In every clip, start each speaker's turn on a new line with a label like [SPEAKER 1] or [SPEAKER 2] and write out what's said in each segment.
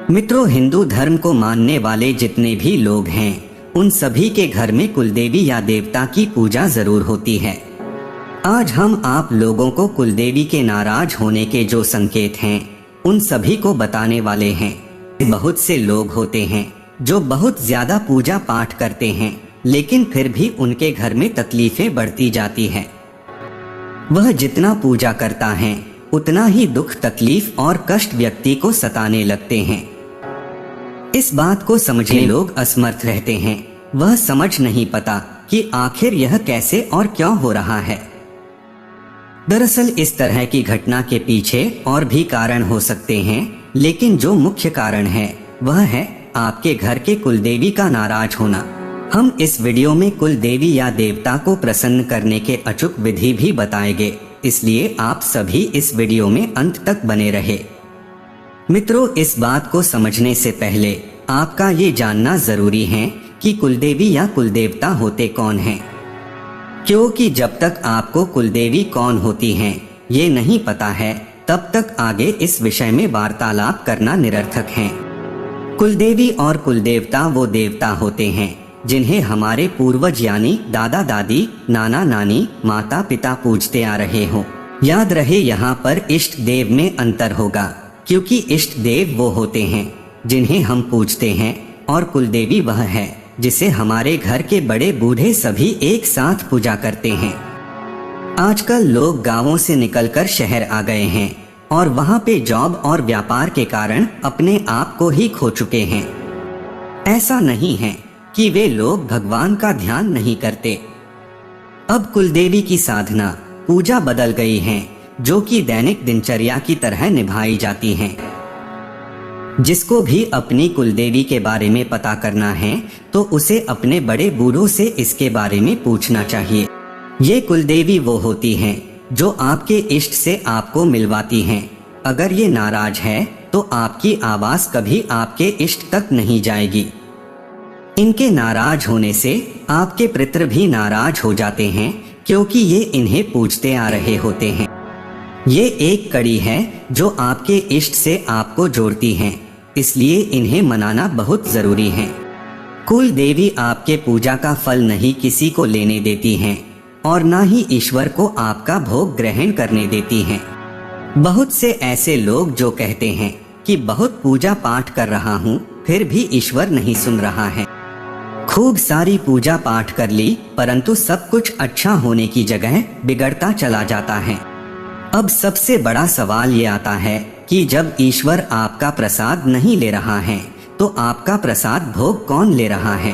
[SPEAKER 1] मित्रों, हिंदू धर्म को मानने वाले जितने भी लोग हैं, उन सभी के घर में कुलदेवी या देवता की पूजा जरूर होती है। आज हम आप लोगों को कुलदेवी के नाराज होने के जो संकेत हैं, उन सभी को बताने वाले हैं। बहुत से लोग होते हैं जो बहुत ज्यादा पूजा पाठ करते हैं, लेकिन फिर भी उनके घर में तकलीफें बढ़ती जाती है। वह जितना पूजा करता है, उतना ही दुख, तकलीफ और कष्ट व्यक्ति को सताने लगते हैं। इस बात को समझे लोग असमर्थ रहते हैं। वह समझ नहीं पता कि आखिर यह कैसे और क्यों हो रहा है। दरअसल इस तरह की घटना के पीछे और भी कारण हो सकते हैं, लेकिन जो मुख्य कारण है वह है आपके घर के कुलदेवी का नाराज होना। हम इस वीडियो में कुलदेवी या देवता को प्रसन्न करने के अचूक विधि भी बताएंगे, इसलिए आप सभी इस वीडियो में अंत तक बने रहे। मित्रों, इस बात को समझने से पहले आपका ये जानना जरूरी है कि कुलदेवी या कुलदेवता होते कौन हैं, क्योंकि जब तक आपको कुलदेवी कौन होती हैं ये नहीं पता है, तब तक आगे इस विषय में वार्तालाप करना निरर्थक है। कुलदेवी और कुलदेवता वो देवता होते हैं जिन्हें हमारे पूर्वज यानी दादा दादी, नाना नानी, माता पिता पूजते आ रहे हों। याद रहे, यहाँ पर इष्ट देव में अंतर होगा, क्योंकि इष्ट देव वो होते हैं जिन्हें हम पूजते हैं और कुलदेवी वह है जिसे हमारे घर के बड़े बूढ़े सभी एक साथ पूजा करते हैं। आजकल लोग गांवों से निकलकर शहर आ गए हैं और वहां पे जॉब और व्यापार के कारण अपने आप को ही खो चुके हैं। ऐसा नहीं है कि वे लोग भगवान का ध्यान नहीं करते। अब कुलदेवी की साधना, पूजा बदल गई है, जो कि दैनिक दिनचर्या की तरह निभाई जाती हैं। जिसको भी अपनी कुलदेवी के बारे में पता करना है तो उसे अपने बड़े बूढ़ों से इसके बारे में पूछना चाहिए। ये कुलदेवी वो होती हैं जो आपके इष्ट से आपको मिलवाती हैं। अगर ये नाराज है तो आपकी आवाज कभी आपके इष्ट तक नहीं जाएगी। इनके नाराज होने से आपके पितृ भी नाराज हो जाते हैं, क्योंकि ये इन्हें पूजते आ रहे होते हैं। ये एक कड़ी है जो आपके इष्ट से आपको जोड़ती है, इसलिए इन्हें मनाना बहुत जरूरी है। कुल देवी आपके पूजा का फल नहीं किसी को लेने देती हैं और ना ही ईश्वर को आपका भोग ग्रहण करने देती हैं। बहुत से ऐसे लोग जो कहते हैं कि बहुत पूजा पाठ कर रहा हूँ, फिर भी ईश्वर नहीं सुन रहा है। खूब सारी पूजा पाठ कर ली, परंतु सब कुछ अच्छा होने की जगह बिगड़ता चला जाता है। अब सबसे बड़ा सवाल ये आता है कि जब ईश्वर आपका प्रसाद नहीं ले रहा है, तो आपका प्रसाद भोग कौन ले रहा है?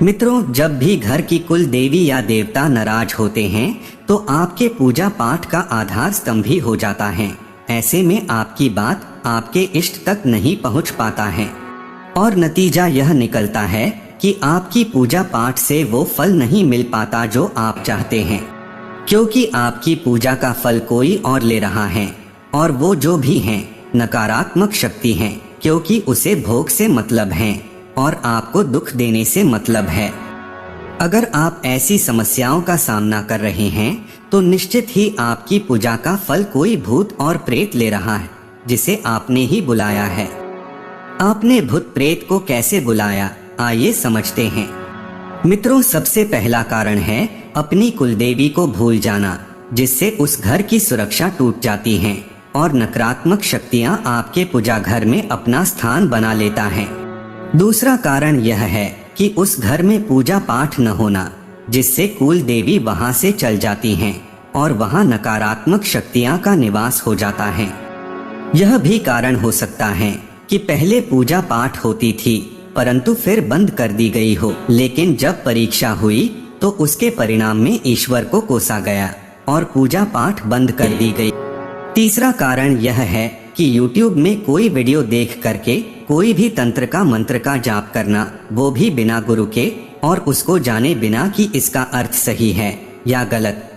[SPEAKER 1] मित्रों, जब भी घर की कुल देवी या देवता नाराज होते हैं तो आपके पूजा पाठ का आधार स्तंभ ही हो जाता है। ऐसे में आपकी बात आपके इष्ट तक नहीं पहुंच पाता है और नतीजा यह निकलता है कि आपकी पूजा पाठ से वो फल नहीं मिल पाता जो आप चाहते हैं, क्योंकि आपकी पूजा का फल कोई और ले रहा है और वो जो भी हैं नकारात्मक शक्ति हैं, क्योंकि उसे भोग से मतलब है और आपको दुख देने से मतलब है। अगर आप ऐसी समस्याओं का सामना कर रहे हैं तो निश्चित ही आपकी पूजा का फल कोई भूत और प्रेत ले रहा है, जिसे आपने ही बुलाया है। आपने भूत प्रेत को कैसे बुलाया, आइए समझते हैं। मित्रों, सबसे पहला कारण है अपनी कुलदेवी को भूल जाना, जिससे उस घर की सुरक्षा टूट जाती है और नकारात्मक शक्तियां आपके पूजा घर में अपना स्थान बना लेता है। दूसरा कारण यह है कि उस घर में पूजा पाठ न होना, जिससे कुल देवी वहां से चल जाती हैं और वहां नकारात्मक शक्तियां का निवास हो जाता है। यह भी कारण हो सकता है कि पहले पूजा पाठ होती थी परंतु फिर बंद कर दी गई हो, लेकिन जब परीक्षा हुई तो उसके परिणाम में ईश्वर को कोसा गया और पूजा पाठ बंद कर दी गई। तीसरा कारण यह है कि YouTube में कोई वीडियो देख करके कोई भी तंत्र का मंत्र का जाप करना, वो भी बिना गुरु के और उसको जाने बिना कि इसका अर्थ सही है या गलत।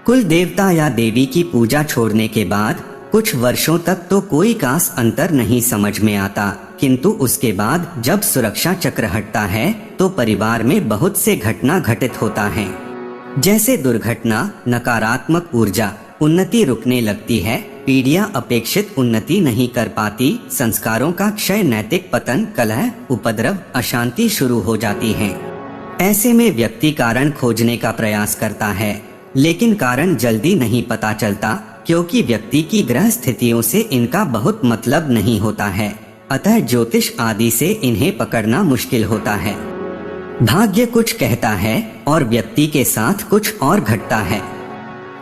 [SPEAKER 1] कुल देवता या देवी की पूजा छोड़ने के बाद कुछ वर्षों तक तो कोई खास अंतर नहीं समझ में आता, किंतु उसके बाद जब सुरक्षा चक्र हटता है तो परिवार में बहुत से घटना घटित होता है, जैसे दुर्घटना, नकारात्मक ऊर्जा, उन्नति रुकने लगती है, पीढ़ियां अपेक्षित उन्नति नहीं कर पाती, संस्कारों का क्षय, नैतिक पतन, कलह, उपद्रव, अशांति शुरू हो जाती है। ऐसे में व्यक्ति कारण खोजने का प्रयास करता है, लेकिन कारण जल्दी नहीं पता चलता, क्योंकि व्यक्ति की ग्रह स्थितियों से इनका बहुत मतलब नहीं होता है। अतः ज्योतिष आदि से इन्हें पकड़ना मुश्किल होता है। भाग्य कुछ कहता है और व्यक्ति के साथ कुछ और घटता है।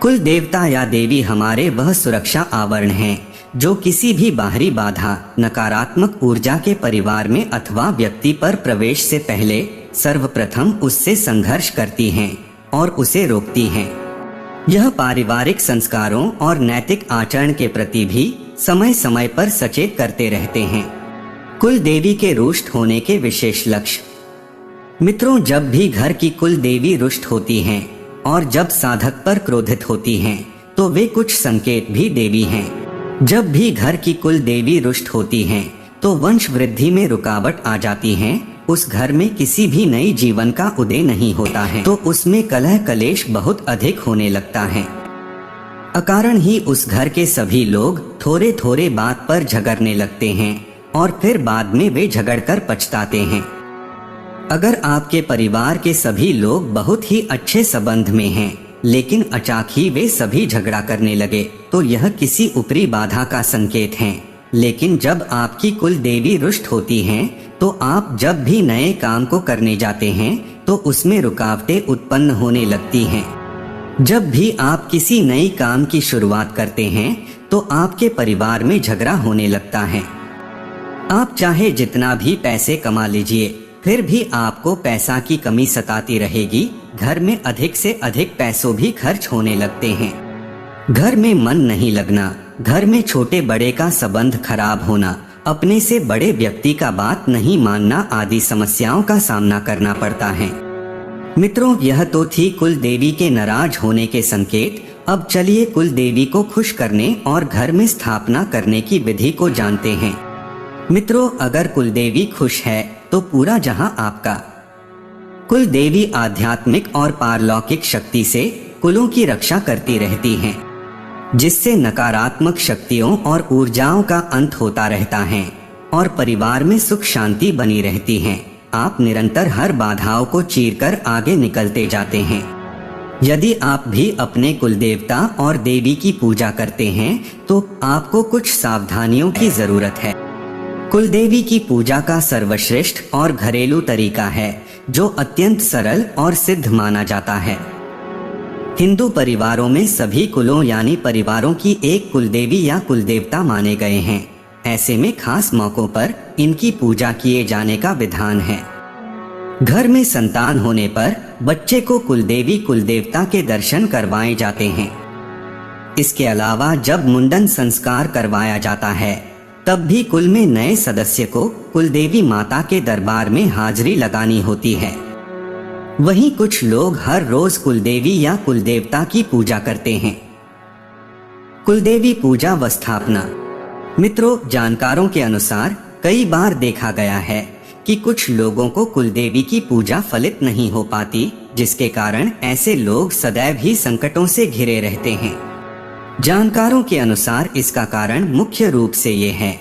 [SPEAKER 1] कुल देवता या देवी हमारे वह सुरक्षा आवरण हैं, जो किसी भी बाहरी बाधा, नकारात्मक ऊर्जा के परिवार में अथवा व्यक्ति पर प्रवेश से पहले सर्वप्रथम उससे संघर्ष करती हैं और उसे रोकती हैं। यह पारिवारिक संस्कारों और नैतिक आचरण के प्रति भी समय समय पर सचेत करते रहते हैं। कुल देवी के रुष्ट होने के विशेष लक्ष्य। मित्रों, जब भी घर की कुल देवी रुष्ट होती हैं और जब साधक पर क्रोधित होती हैं, तो वे कुछ संकेत भी देवी हैं। जब भी घर की कुल देवी रुष्ट होती हैं, तो वंश वृद्धि में रुकावट आ जाती है। उस घर में किसी भी नई जीवन का उदय नहीं होता है, तो उसमें कलह कलेश बहुत अधिक होने लगता है। अकारण ही उस घर के सभी लोग थोड़े थोड़े बात पर झगड़ने लगते हैं और फिर बाद में वे झगड़कर पछताते हैं। अगर आपके परिवार के सभी लोग बहुत ही अच्छे संबंध में हैं, लेकिन अचानक ही वे सभी झगड़ा करने लगे, तो यह किसी ऊपरी बाधा का संकेत है। लेकिन जब आपकी कुल देवी रुष्ट होती हैं, तो आप जब भी नए काम को करने जाते हैं, तो उसमें रुकावटें उत्पन्न होने लगती हैं। जब भी आप किसी नई काम की शुरुआत करते हैं, तो आपके परिवार में झगड़ा होने लगता है। आप चाहे जितना भी पैसे कमा लीजिए, फिर भी आपको पैसा की कमी सताती रहेगी। घर में अधिक से अधिक पैसों भी खर्च होने लगते हैं। घर में मन नहीं लगना, घर में छोटे बड़े का संबंध खराब होना, अपने से बड़े व्यक्ति का बात नहीं मानना आदि समस्याओं का सामना करना पड़ता है। मित्रों, यह तो थी कुल देवी के नाराज होने के संकेत। अब चलिए कुल देवी को खुश करने और घर में स्थापना करने की विधि को जानते हैं। मित्रों, अगर कुल देवी खुश है तो पूरा जहां आपका। कुल देवी आध्यात्मिक और पारलौकिक शक्ति से कुलों की रक्षा करती रहती हैं, जिससे नकारात्मक शक्तियों और ऊर्जाओं का अंत होता रहता है और परिवार में सुख शांति बनी रहती है। आप निरंतर हर बाधाओं को चीरकर आगे निकलते जाते हैं। यदि आप भी अपने कुल देवता और देवी की पूजा करते हैं, तो आपको कुछ सावधानियों की जरूरत है। कुल देवी की पूजा का सर्वश्रेष्ठ और घरेलू तरीका है, जो अत्यंत सरल और सिद्ध माना जाता है। हिंदू परिवारों में सभी कुलों यानी परिवारों की एक कुलदेवी या कुलदेवता माने गए हैं। ऐसे में खास मौकों पर इनकी पूजा किए जाने का विधान है। घर में संतान होने पर बच्चे को कुलदेवी कुलदेवता के दर्शन करवाए जाते हैं। इसके अलावा जब मुंडन संस्कार करवाया जाता है, तब भी कुल में नए सदस्य को कुलदेवी माता के दरबार में हाजिरी लगानी होती है। वहीं कुछ लोग हर रोज कुलदेवी या कुलदेवता की पूजा करते हैं। कुलदेवी पूजा व स्थापना। मित्रों, जानकारों के अनुसार कई बार देखा गया है कि कुछ लोगों को कुलदेवी की पूजा फलित नहीं हो पाती, जिसके कारण ऐसे लोग सदैव ही संकटों से घिरे रहते हैं। जानकारों के अनुसार इसका कारण मुख्य रूप से ये है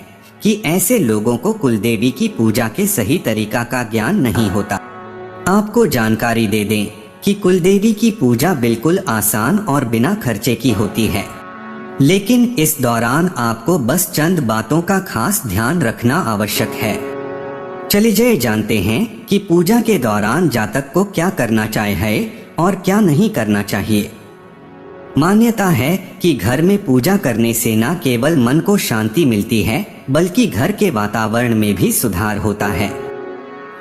[SPEAKER 1] कि ऐसे लोगों को कुलदेवी की पूजा के सही तरीका का ज्ञान नहीं होता। आपको जानकारी दे दें कि कुलदेवी की पूजा बिल्कुल आसान और बिना खर्चे की होती है, लेकिन इस दौरान आपको बस चंद बातों का खास ध्यान रखना आवश्यक है। चलिए जानते हैं कि पूजा के दौरान जातक को क्या करना चाहिए और क्या नहीं करना चाहिए। मान्यता है कि घर में पूजा करने से न केवल मन को शांति मिलती है, बल्कि घर के वातावरण में भी सुधार होता है।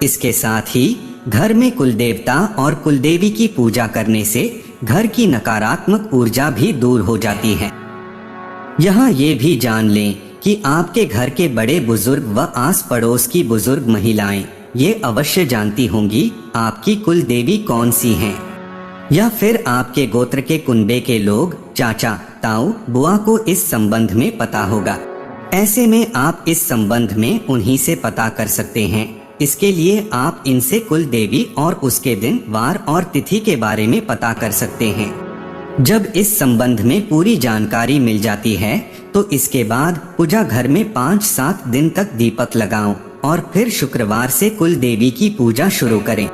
[SPEAKER 1] इसके साथ ही घर में कुलदेवता और कुलदेवी की पूजा करने से घर की नकारात्मक ऊर्जा भी दूर हो जाती है। यहाँ ये भी जान लें कि आपके घर के बड़े बुजुर्ग व आस पड़ोस की बुजुर्ग महिलाएं ये अवश्य जानती होंगी आपकी कुल देवी कौन सी हैं, या फिर आपके गोत्र के कुनबे के लोग, चाचा, ताऊ, बुआ को इस संबंध में पता होगा। ऐसे में आप इस संबंध में उन्हीं से पता कर सकते हैं। इसके लिए आप इनसे कुल देवी और उसके दिन, वार और तिथि के बारे में पता कर सकते हैं। जब इस संबंध में पूरी जानकारी मिल जाती है तो तो इसके बाद पूजा घर में 5-7 दिन तक दीपक लगाओ और फिर शुक्रवार से कुल देवी की पूजा शुरू करें।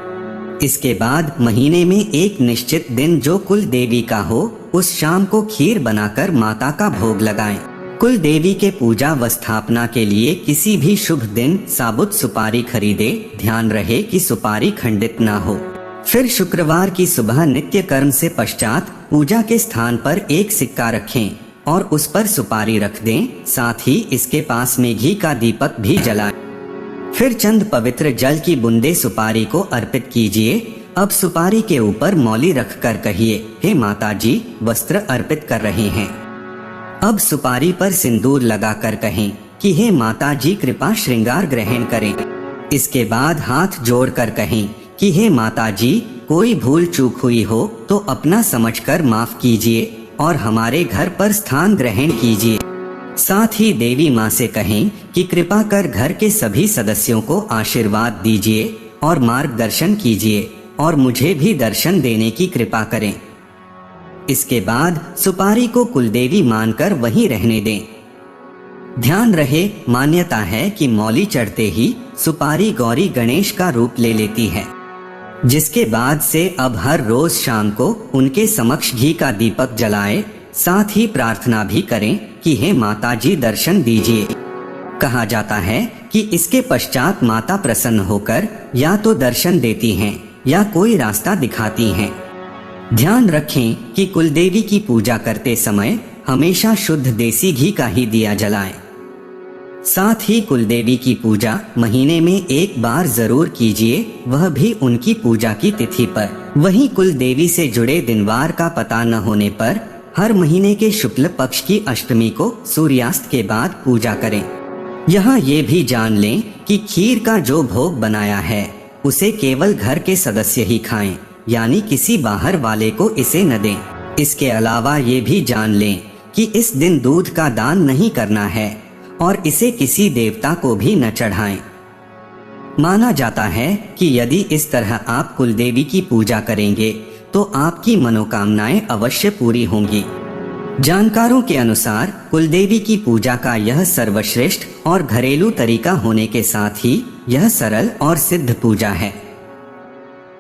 [SPEAKER 1] इसके बाद महीने में एक निश्चित दिन जो कुल देवी का हो, उस शाम को खीर बनाकर माता का भोग लगाएं। कुल देवी के पूजा व स्थापना के लिए किसी भी शुभ दिन साबुत सुपारी खरीदे। ध्यान रहे कि सुपारी खंडित ना हो। फिर शुक्रवार की सुबह नित्य कर्म से पश्चात पूजा के स्थान पर एक सिक्का रखें और उस पर सुपारी रख दें। साथ ही इसके पास में घी का दीपक भी जलाएं। फिर चंद पवित्र जल की बूंदे सुपारी को अर्पित कीजिए। अब सुपारी के ऊपर मौली रखकर कहिए, हे माता जी, वस्त्र अर्पित कर रहे हैं। अब सुपारी पर सिंदूर लगाकर कहें कि हे माता जी, कृपा श्रृंगार ग्रहण करें। इसके बाद हाथ जोड़कर कहें कि हे माता जी, कोई भूल चूक हुई हो तो अपना समझकर माफ कीजिए और हमारे घर पर स्थान ग्रहण कीजिए। साथ ही देवी माँ से कहें कि कृपा कर घर के सभी सदस्यों को आशीर्वाद दीजिए और मार्गदर्शन कीजिए और मुझे भी दर्शन देने की कृपा करें। इसके बाद सुपारी को कुलदेवी मानकर वहीं रहने दें। ध्यान रहे, मान्यता है कि मौली चढ़ते ही सुपारी गौरी गणेश का रूप ले लेती है, जिसके बाद से अब हर रोज शाम को उनके समक्ष घी का दीपक जलाएं। साथ ही प्रार्थना भी करें कि हे माता जी, दर्शन दीजिए। कहा जाता है कि इसके पश्चात माता प्रसन्न होकर या तो दर्शन देती हैं या कोई रास्ता दिखाती हैं। ध्यान रखें कि कुलदेवी की पूजा करते समय हमेशा शुद्ध देसी घी का ही दिया जलाएं। साथ ही कुलदेवी की पूजा महीने में एक बार जरूर कीजिए, वह भी उनकी पूजा की तिथि पर। वहीं कुलदेवी से जुड़े दिनवार का पता न होने पर हर महीने के शुक्ल पक्ष की अष्टमी को सूर्यास्त के बाद पूजा करें। यहाँ ये भी जान लें कि खीर का जो भोग बनाया है उसे केवल घर के सदस्य ही खाएं, यानी किसी बाहर वाले को इसे न दें। इसके अलावा ये भी जान लें कि इस दिन दूध का दान नहीं करना है और इसे किसी देवता को भी न चढ़ाएं। माना जाता है कि यदि इस तरह आप कुलदेवी की पूजा करेंगे तो आपकी मनोकामनाएं अवश्य पूरी होंगी। जानकारों के अनुसार कुलदेवी की पूजा का यह सर्वश्रेष्ठ और घरेलू तरीका होने के साथ ही यह सरल और सिद्ध पूजा है।